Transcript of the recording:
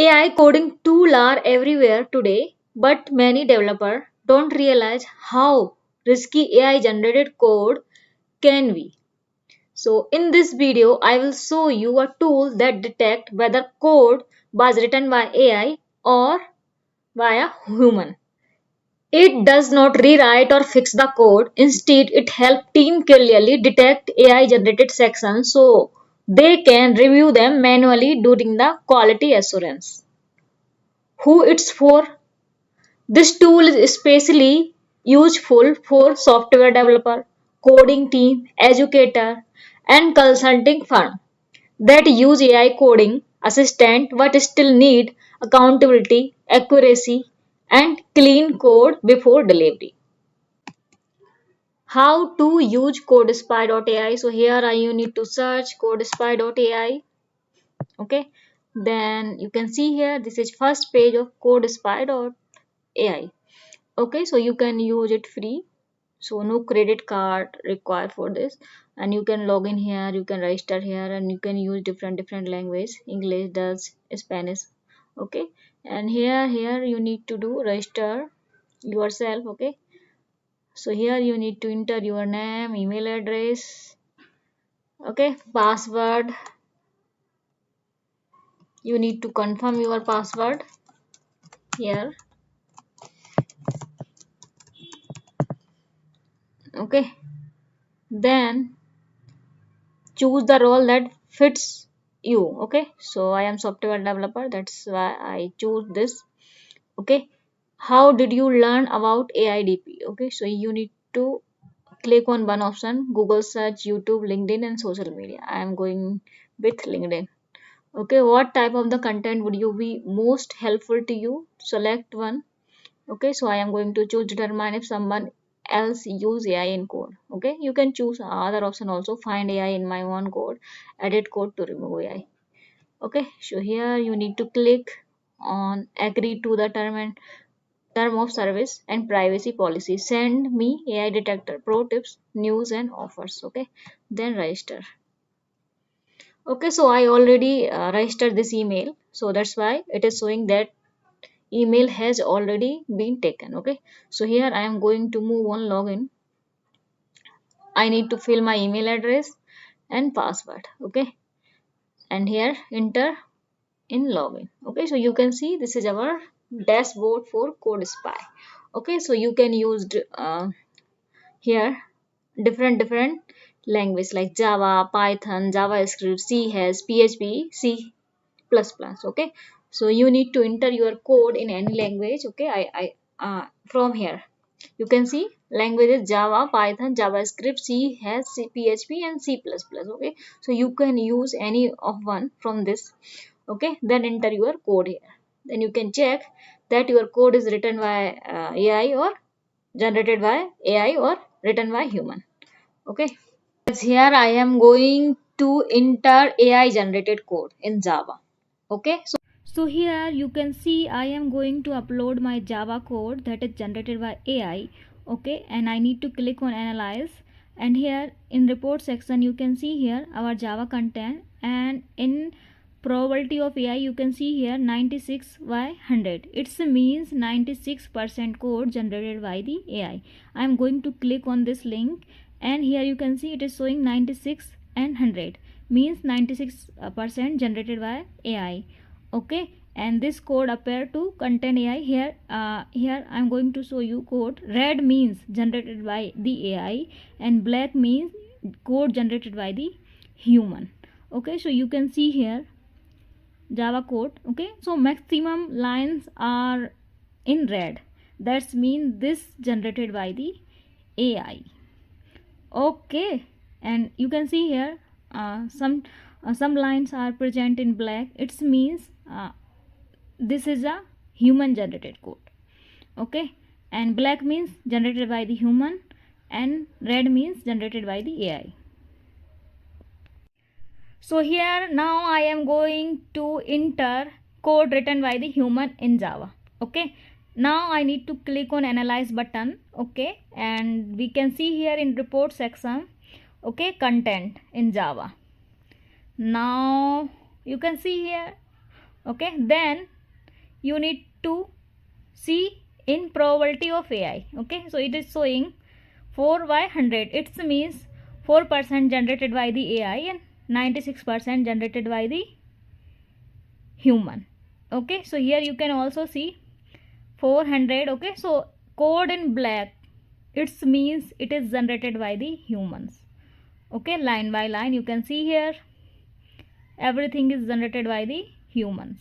AI coding tools are everywhere today, but many developers don't realize how risky AI generated code can be. So in this video, I will show you a tool that detects whether code was written by AI or by a human. It does not rewrite or fix the code. Instead, it helps team clearly detect AI generated sections so they can review them manually during the quality assurance. Who it's for? This tool is especially useful for software developer, coding team, educator, and consulting firm that use AI coding assistant but still need accountability, accuracy, and clean code before delivery. How to use CodeSpy.ai? So here you need to search CodeSpy.ai. Okay, then you can see here this is first page of CodeSpy.ai. Okay, so you can use it free, so no credit card required for this, and you can log in here, you can register here, and you can use different language, English, Dutch, Spanish. Okay, and here you need to do register yourself. Okay, so here you need to enter your name, email address, okay, password. You need to confirm your password here. Okay, then choose the role that fits you. Okay, so I am software developer, that's why I choose this. Okay, how did you learn about AIDP? Okay, so you need to click on one option: Google search, YouTube, LinkedIn, and social media. I am going with LinkedIn. Okay, what type of the content would you be most helpful to you? Select one. Okay, so I am going to choose determine if someone else use AI in code. Okay, you can choose other option also: find AI in my own code, edit code to remove AI. Okay, so here you need to click on agree to the term of service and privacy policy. Send me AI detector pro tips, news, and offers. Okay, then register. Okay, so I already registered this email, so that's why it is showing that email has already been taken. Okay, so here I am going to move on login. I need to fill my email address and password. Okay, and here enter in login. Okay, so you can see this is our dashboard for CodeSpy. Okay, so you can use here different language like Java, Python, JavaScript, C has PHP, C plus plus. Okay, so you need to enter your code in any language. Okay, I from here you can see languages: Java, Python, JavaScript, PHP, and C plus plus. Okay, so you can use any of one from this. Okay, then enter your code here. Then you can check that your code is written by AI or generated by AI or written by human. Okay, as here I am going to enter AI generated code in Java. Okay, so here you can see I am going to upload my Java code that is generated by AI. Okay, and I need to click on analyze, and here in report section you can see here our Java content, and in probability of AI you can see here 96 by 100. It means 96% code generated by the AI. I am going to click on this link, and here you can see it is showing 96 and 100, means 96% generated by AI. Okay, and this code appear to contain AI. Here I'm going to show you code. Red means generated by the AI, and black means code generated by the human. Okay, so you can see here Java code. Okay, so maximum lines are in red, that's mean this generated by the AI. Okay, and you can see here some lines are present in black. It means this is a human generated code. Okay, and black means generated by the human, and red means generated by the AI. So here now I am going to enter code written by the human in Java. Okay, now I need to click on analyze button. Okay, and we can see here in report section, okay, content in Java. Now you can see here Okay, then you need to see in probability of AI. Okay, so it is showing 4 by 100. It means 4% generated by the AI and 96% generated by the human. Okay, so here you can also see 400. Okay, so code in black, it means it is generated by the humans. Okay, line by line you can see here everything is generated by the humans.